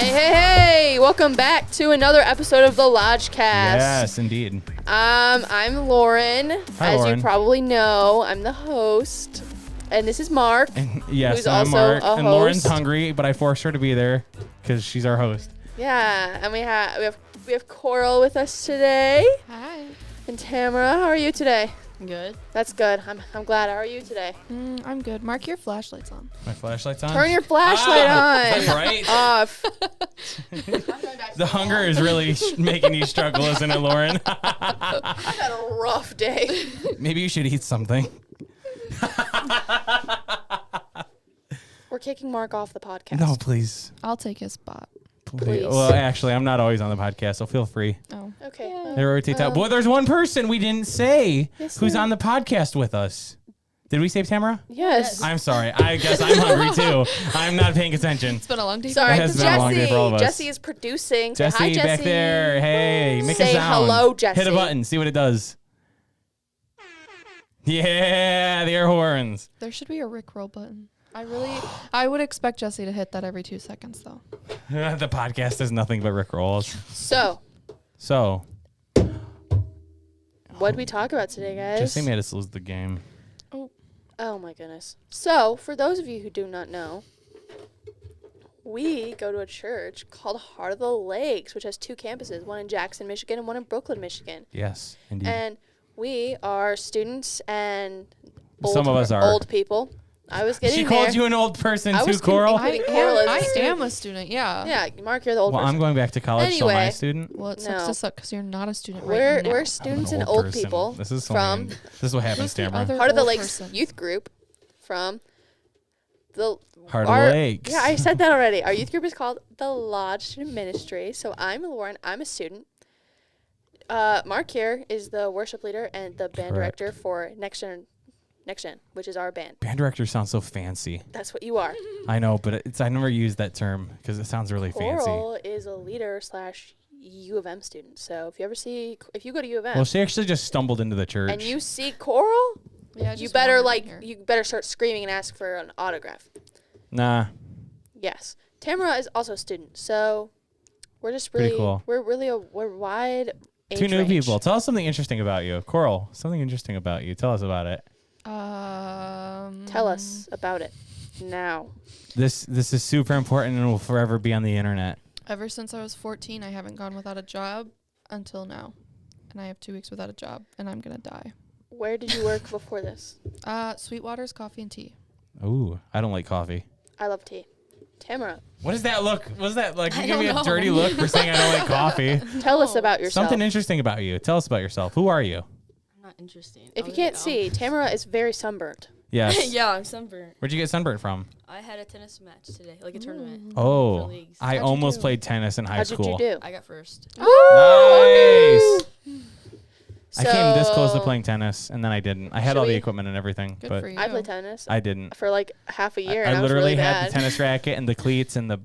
Hey, welcome back to another episode of the Lodgecast. Yes, indeed. I'm Lauren. Hi, As Lauren. you probably know, I'm the host. And this is Mark. Yes, who's I'm also Mark. a And Lauren's host. hungry, but I forced her to be there because she's our host. Yeah, and we have Coral with us today. Hi. And Tamara, how are you today? Good. That's good. I'm glad. How are you today? I'm good. Mark your flashlights on. My flashlight's on. Turn your flashlight on. Is that right? Off. The hunger is really making you struggle, isn't it, Lauren? I've had a rough day. Maybe you should eat something. We're kicking Mark off the podcast. No, please. I'll take his spot. Please. Well, actually, I'm not always on the podcast, so feel free. Oh. Okay. Yeah. well, They rotate out. Well, there's one person we didn't say Yes, who's we- on the podcast with us. Did we say Tamara? yes. I'm sorry. I guess I'm hungry too. I'm not paying attention. It's been a long day. Sorry, It has been a long day for all of us. Jesse is producing. Say Jesse, hi, Jesse. back there. Hey, make Say a sound. hello, Jesse. Hit a button. See what it does. Yeah, the air horns. There should be a Rickroll button. I would expect Jesse to hit that every 2 seconds, though. The podcast is nothing but Rick rolls. So, So, what did we talk about today, guys? Jesse made us lose the game. Oh my goodness. So, for those of you who do not know, we go to a church called Heart of the Lakes, which has 2 campuses, one in Jackson, Michigan, and one in Brooklyn, Michigan. Yes, indeed. And we are students and Some of us are. old people. I was getting She there. called you an old person I too, was Coral? I think Coral is a I student. am a student, yeah. Yeah, Mark, you're the old Well, person. I'm going back to college, so am I a Anyway. student? Well, it sucks No. to suck because you're not a student We're right now. we're students I'm and an old person. people This is so from mean. This is what happens, Who's the Tamara. other Heart of the old Lakes person? youth group from the Heart our- of the Lakes. Yeah, I said that already. Our youth group is called the Lodge Student Ministry. So I'm Lauren. I'm a student. Mark here is the worship leader and the band Correct. director for Next Gen, which is our band. Band director sounds so fancy. That's what you are. I know, but I never use that term because it sounds really fancy. Coral is a leader / U of M student. So if you go to U of M Well, she actually just stumbled into the church. and you see Coral, Yeah, you just better wandered in here. you better start screaming and ask for an autograph. Nah. Yes. Tamara is also a student. So we're just Pretty really cool. we're wide age 2 new range. people. Tell us something interesting about you. Coral, something interesting about you. Tell us about it. Tell us about it now. This is super important and will forever be on the internet. Ever since I was 14, I haven't gone without a job until now. And I have 2 weeks without a job, and I'm going to die. Where did you work before this? Sweetwater's Coffee and Tea. Ooh, I don't like coffee. I love tea. Tamara, What is that look? Was that like you I give me don't a know. dirty look for saying I don't like coffee? tell us about yourself. Something interesting about you. Tell us about yourself. Who are you? Not interesting. If you can't see, Tamara is very sunburnt. Yes. Yeah, I'm sunburnt. Where'd you get sunburnt from? I had a tennis match today, like a tournament. Oh, leagues. I How'd you almost do? played tennis in high How school. did you do? I got first. Nice. I came this close to So, playing tennis, and then I didn't. I had Should all the we- equipment and everything, Good but for you. I played tennis I didn't. for like half a year, I and I was literally really had bad. the tennis racket and the cleats and the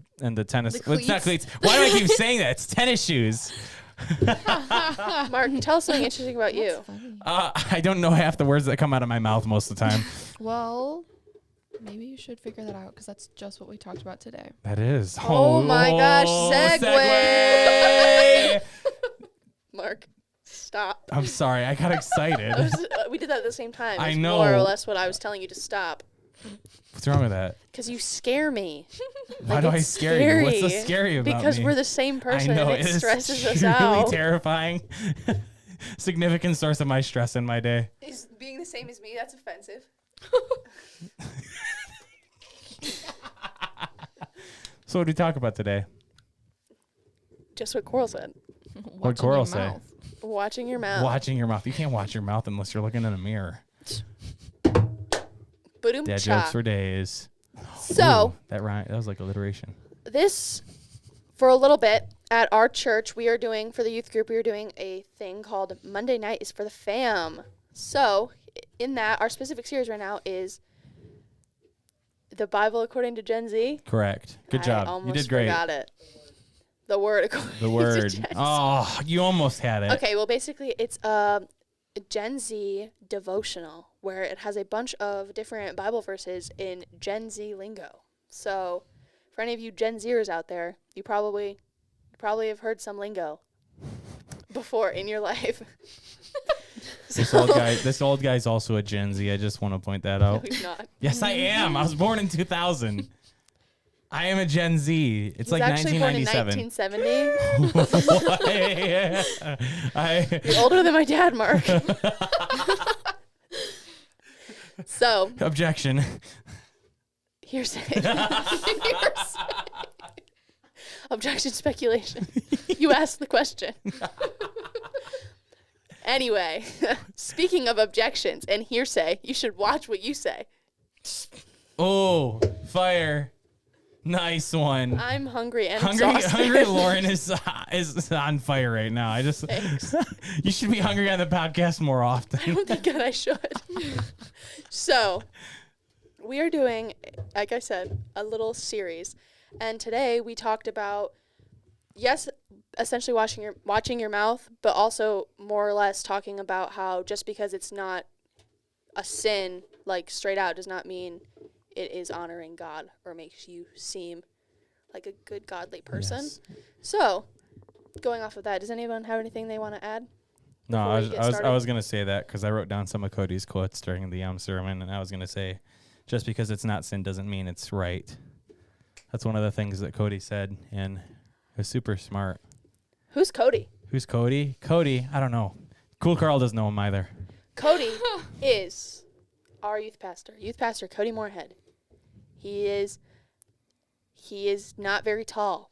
tennis. The Well, it's not cleats? cleats. Why do I keep saying that? It's tennis shoes. Mark, tell us something interesting about you. That's funny. I don't know half the words that come out of my mouth most of the time. Well, maybe you should figure that out because that's just what we talked about today. That is. Oh my gosh, segue. Mark, stop. I'm sorry. I got excited. We did that at the same time. I It's know. more or less what I was telling you to stop. What's wrong with that? Because you scare me. Why Like, do I it's scare you? What's so scary. scary about Because me? we're the same person I know and it is stresses us truly out. terrifying. Significant source of my stress in my day. Is being the same as me, that's offensive. So what do we talk about today? Just what Coral said. What'd Coral say? Watching your mouth. Watching your mouth. You can't watch your mouth unless you're looking in a mirror. Boom Dad cha. jokes for days. So, Ooh, that was like alliteration. this, for a little bit, at our church, we are doing, for the youth group, we are doing a thing called Monday Night is for the Fam. So, in that, our specific series right now is the Bible according to Gen Z. Correct. Good I job. You almost did great. forgot it. The word according The to word. Gen Z. Oh, you almost had it. Okay, well, basically, it's a Gen Z devotional where it has a bunch of different Bible verses in Gen Z lingo. So, for any of you Gen Zers out there, you probably have heard some lingo before in your life. This old guy's also a Gen Z. I just want to point that No, out. he's not. Yes, I am. I was born in 2000. I am a Gen Z. It's He's like actually born in 1997. You're older than my dad, Mark. So, Objection. hearsay. Objection, speculation. You asked the question. Anyway, speaking of objections and hearsay, you should watch what you say. Oh, fire. Nice one. I'm hungry and Hungry exhausted. Lauren is on fire right now. Thanks. You should be hungry on the podcast more I often. don't think that I should. So, we are doing, like I said, a little series. And today we talked about, yes, essentially watching your mouth, but also more or less talking about how just because it's not a sin, like straight out, does not mean it is honoring God or makes you seem like a good godly person. Yes. So, going off of that, does anyone have anything they want to add? No, Before I we was, get I was started? I was gonna say that because I wrote down some of Cody's quotes during the sermon, and I was gonna say, just because it's not sin doesn't mean it's right. That's one of the things that Cody said, and it was super smart. Who's Cody? Who's Cody? Cody, I don't know. Cool Carl doesn't know him either. Cody is our youth pastor Cody Moorhead. He is not very tall.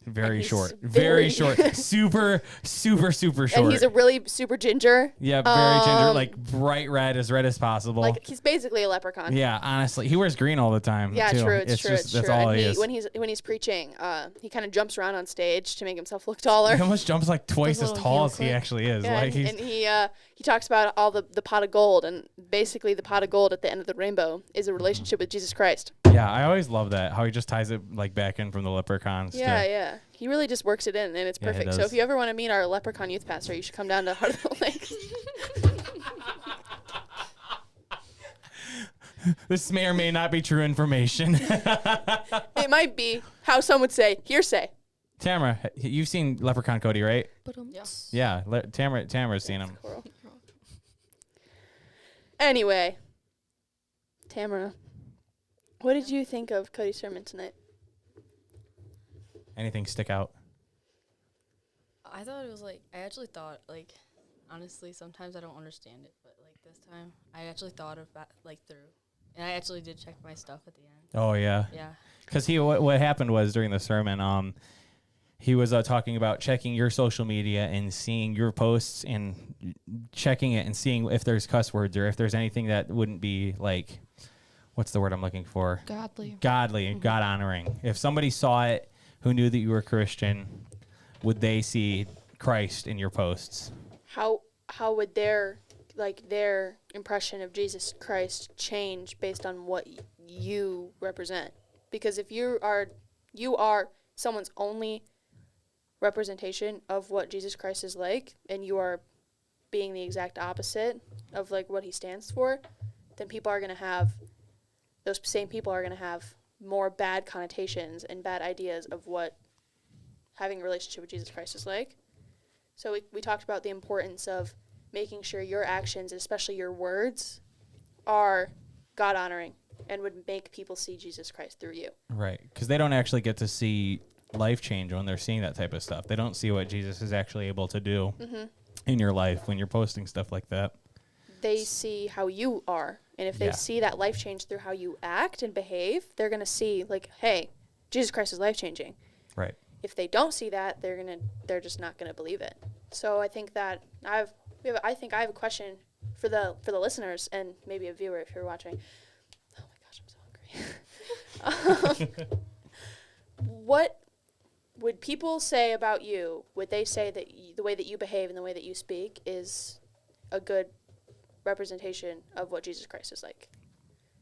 Very he's short. very- Very short. Super short. And he's a really super ginger. Yeah, very ginger, Um, like bright red, as red as possible. Like he's basically a leprechaun. Yeah, honestly, he wears green all the time. Yeah, too. true. It's It's true. just, It's that's true. all And he is. when he's preaching, he kind of jumps around on stage to make himself look taller. He almost jumps like twice Does as a little tall heel as he click. actually is. Yeah, Like and he talks about all the pot of gold, and basically the pot of gold at the end of the rainbow is a relationship with Jesus Christ. yeah, I always love that how he just ties it like back in from the leprechauns. Yeah, yeah. He really just works it in, and it's Yeah, he perfect. So does. if you ever want to meet our leprechaun youth pastor, you should come down to Heart of the Lakes. This may or may not be true information. It might be how some would say hearsay. Tamara, you've seen Leprechaun Cody, right? But Yeah, Tamara's seen him. Squirrel. Anyway, Tamara, what did you think of Cody's sermon tonight? Anything stick out? I thought it was like, I actually thought, like, honestly, sometimes I don't understand it, but like this time, I actually thought of that, like, through. And I actually did check my stuff at the end. Oh yeah. Yeah. Because what happened was during the sermon, he was talking about checking your social media and seeing your posts and checking it and seeing if there's cuss words or if there's anything that wouldn't be like, what's the word I'm looking for? Godly and God honoring. If somebody saw it who knew that you were Christian, would they see Christ in your posts? How would their impression of Jesus Christ change based on what you represent? Because if you are someone's only representation of what Jesus Christ is like, and you are being the exact opposite of like what he stands for, then those same people are going to have more bad connotations and bad ideas of what having a relationship with Jesus Christ is like. So we talked about the importance of making sure your actions, especially your words, are God-honoring and would make people see Jesus Christ through you. Right. Because they don't actually get to see life change when they're seeing that type of stuff. They don't see what Jesus is actually able to do in your life when you're posting stuff like that. They see how you are. And if they Yeah. see that life change through how you act and behave, they're going to see, like, hey, Jesus Christ is life-changing. Right. If they don't see that, they're just not going to believe it. So I think that I have a question for the listeners and maybe a viewer if you're watching. Oh my gosh, I'm so hungry. What would people say about you? Would they say that the way that you behave and the way that you speak is a good representation of what Jesus Christ is like?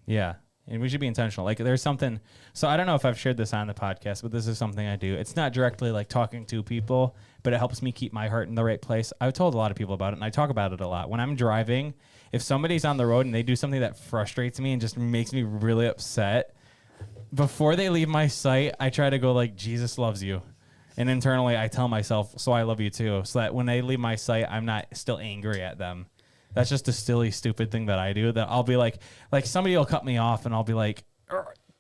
Yeah. And we should be intentional. Like there's something, so I don't know if I've shared this on the podcast, but this is something I do. It's not directly like talking to people, but it helps me keep my heart in the right place. I've told a lot of people about it and I talk about it a lot. When I'm driving, if somebody's on the road and they do something that frustrates me and just makes me really upset, before they leave my sight, I try to go like, Jesus loves you. And internally, I tell myself, so I love you too. So that when they leave my sight, I'm not still angry at them. That's just a silly, stupid thing that I do. That I'll be like somebody will cut me off, and I'll be like,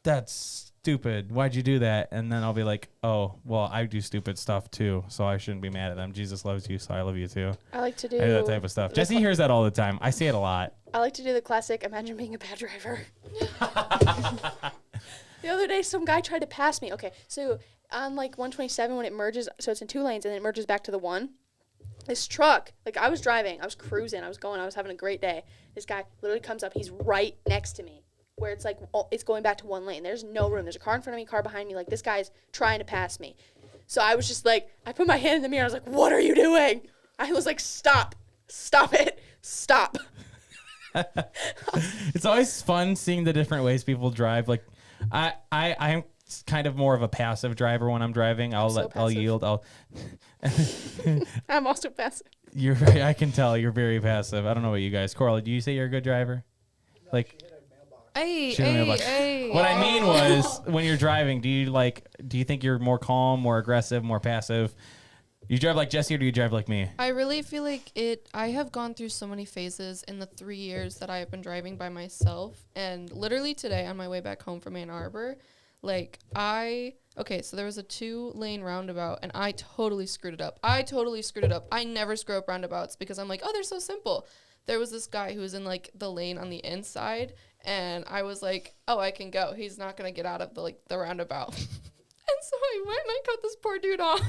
that's stupid. Why'd you do that? And then I'll be like, oh, well, I do stupid stuff too, so I shouldn't be mad at them. Jesus loves you, so I love you too. I like to do I do that type of stuff. Jesse hears that all the time. I see it a lot. I like to do the classic, imagine being a bad driver. The other day, some guy tried to pass me. Okay, so on like 127 when it merges, so it's in 2 lanes and then it merges back to the 1. This truck, like I was driving, I was cruising, I was having a great day. This guy literally comes up, he's right next to me, where it's like, it's going back to 1 lane. There's no room. There's a car in front of me, car behind me. Like this guy's trying to pass me. So I was just like, I put my hand in the mirror. I was like, what are you doing? I was like, stop it, stop. It's always fun seeing the different ways people drive. Like I'm kind of more of a passive driver when I'm driving. I'll yield. I'm also passive. You're right. I can tell you're very passive. I don't know what you guys. Coralie, do you say you're a good driver? Like, Hey. what I mean was when you're driving, do you think you're more calm, more aggressive, more passive? Do you drive like Jesse or do you drive like me? I really feel like I have gone through so many phases in the 3 years that I have been driving by myself. And literally today on my way back home from Ann Arbor, so there was a 2-lane roundabout and I totally screwed it up. I never screw up roundabouts because I'm like, oh, they're so simple. There was this guy who was in like the lane on the inside and I was like, oh, I can go. He's not going to get out of the roundabout. And so I went and I cut this poor dude off.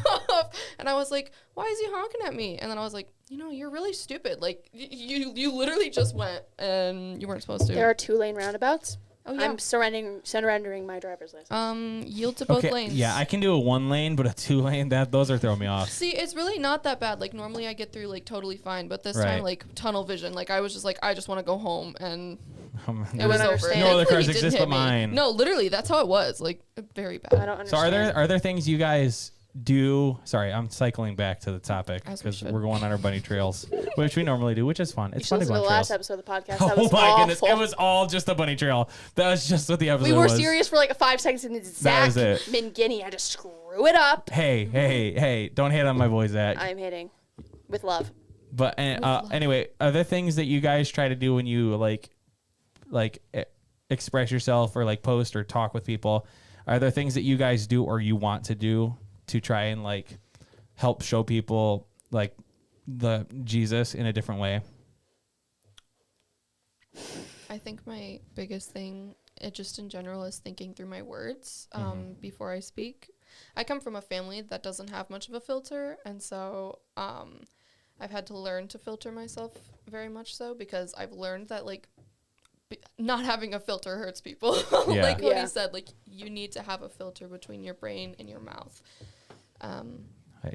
And I was like, why is he honking at me? And then I was like, you're really stupid. Like, you literally just went and you weren't supposed to. There are 2-lane roundabouts. Oh, yeah. I'm surrendering my driver's license. Yield to both lanes. Yeah, I can do a 1 lane, but a 2 lane, those are throwing me off. See, it's really not that bad. Like, normally I get through, like, totally fine. But this Right. time, like, tunnel vision. Like, I was just like, I just want to go home. And it There's was over. understand. no other Thankfully, cars he didn't exist hit but me. mine. No, literally, that's how it was. Like, very bad. I don't So understand. are there things you guys do? Sorry, I'm cycling back to the topic As we because should. we're going on our bunny trails, which we normally do, which is fun. You It's should fun to listen go to on the last trails. episode of the podcast. That Oh was my awful. goodness, it was all just a bunny trail. That was just what the episode We were was. serious for like 5 seconds and then Zach was it. Mangini had to screw it up. Hey, don't hate on my boy Zach. I'm hitting with love. But anyway, are there things that you guys try to do when you express yourself or like post or talk with people? Are there things that you guys do or you want to do to try and like help show people like the Jesus in a different way? I think my biggest thing, just in general, is thinking through my words before I speak. I come from a family that doesn't have much of a filter, and so I've had to learn to filter myself very much so because I've learned that like not having a filter hurts people. Yeah. Like Cody Yeah. said, like you need to have a filter between your brain and your mouth.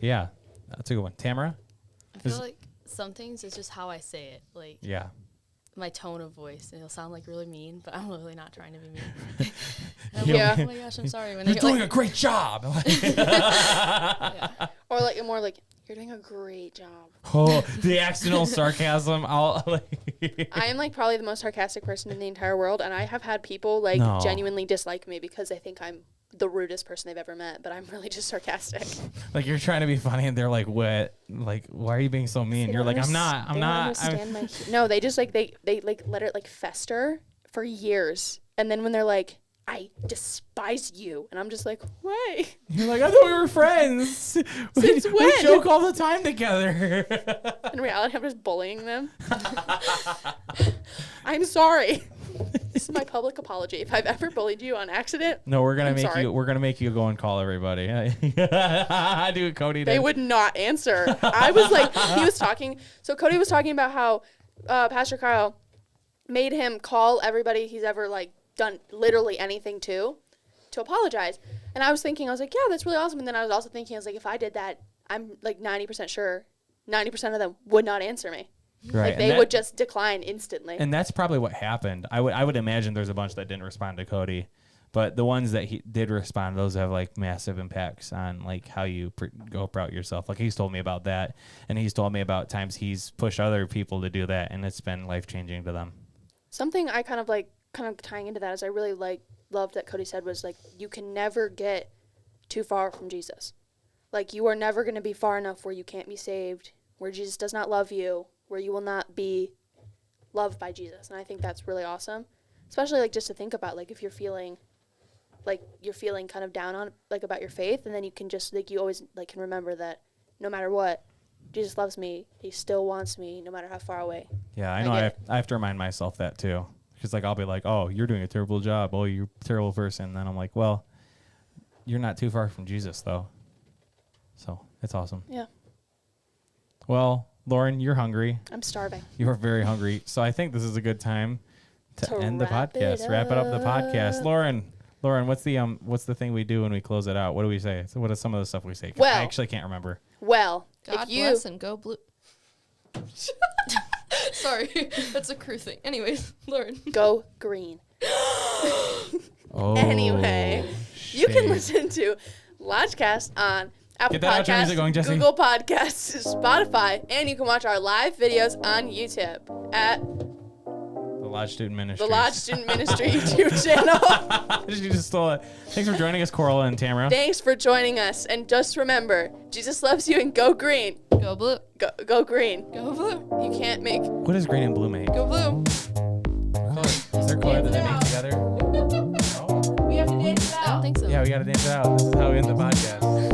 Yeah, that's a good one. Tamara? I feel like some things is just how I say it. Like, Yeah. my tone of voice. And it'll sound like really mean, but I'm really not trying to be mean. And I'm Yeah. like, oh my gosh, I'm sorry. When You're they doing like, a great job. yeah. Or like more like, you're doing a great job. Oh, the accidental sarcasm. I am like probably the most sarcastic person in the entire world, and I have had people like No. genuinely dislike me because they think I'm the rudest person they've ever met, but I'm really just sarcastic. like you're trying to be funny and they're like, what? Like, why are you being so mean? They You're don't like, I'm underst- not. they don't understand my no, they just like they like let it like fester for years, and then when they're like, I despise you, and I'm just like, why? You're like, I thought we were friends. Since we when? joke all the time together. In reality, I'm just bullying them. I'm sorry. This is my public apology. If I've ever bullied you on accident, No, we're gonna I'm make sorry. you. We're gonna make you go and call everybody. I do, Cody. they did. would not answer. I was like, he was talking. So Cody was talking about how Pastor Kyle made him call everybody he's ever like done literally anything to apologize. And I was thinking, I was like, yeah, that's really awesome. And then I was also thinking, I was like, if I did that, I'm like 90% sure 90% of them would not answer me. Right. Like and they that- would just decline instantly. And that's probably what happened. I would imagine there's a bunch that didn't respond to Cody, but the ones that he did respond, those have like massive impacts on like how you go about yourself. Like he's told me about that, and he's told me about times he's pushed other people to do that, and it's been life changing to them. Something I kind of tying into that is I really like loved that Cody said was, like, you can never get too far from Jesus. Like, you are never going to be far enough where you can't be saved, where Jesus does not love you, where you will not be loved by Jesus. And I think that's really awesome, especially, like, just to think about, like, if you're feeling kind of down on, like, about your faith, and then you can just, like, you always, like, can remember that no matter what, Jesus loves me. He still wants me no matter how far away. Yeah, I know. I have to remind myself that too. Because, like, I'll be like, oh, you're doing a terrible job. Oh, you're a terrible person. And then I'm like, well, you're not too far from Jesus, though. So it's awesome. Yeah. Well, Lauren, you're hungry. I'm starving. You are very hungry. So I think this is a good time to end the wrap it podcast. Wrap it up the podcast. up. Lauren, what's the thing we do when we close it out? What do we say? So what is some of the stuff we say? 'Cause Well- I actually can't remember. Well, God if you bless and go blue. Sorry, that's a crew thing. Anyways, Lauren. go green. Oh, Anyway, you can shade. listen to Lodgecast on Apple Get that outro music Podcasts, going, Jesse. Google Podcasts, Spotify, and you can watch our live videos on YouTube at The Lodge Student Ministry. the Lodge Student Ministry YouTube channel. You just stole it. Thanks for joining us, Coral and Tamara. Thanks for joining us, and just remember, Jesus loves you, and go green. Go blue. Go green. Go blue. You can't make What does green and blue make? Go blue. Is there color that they make together? No? We have to dance it I don't think so. Yeah, we got to dance it out. This is how we end the podcast.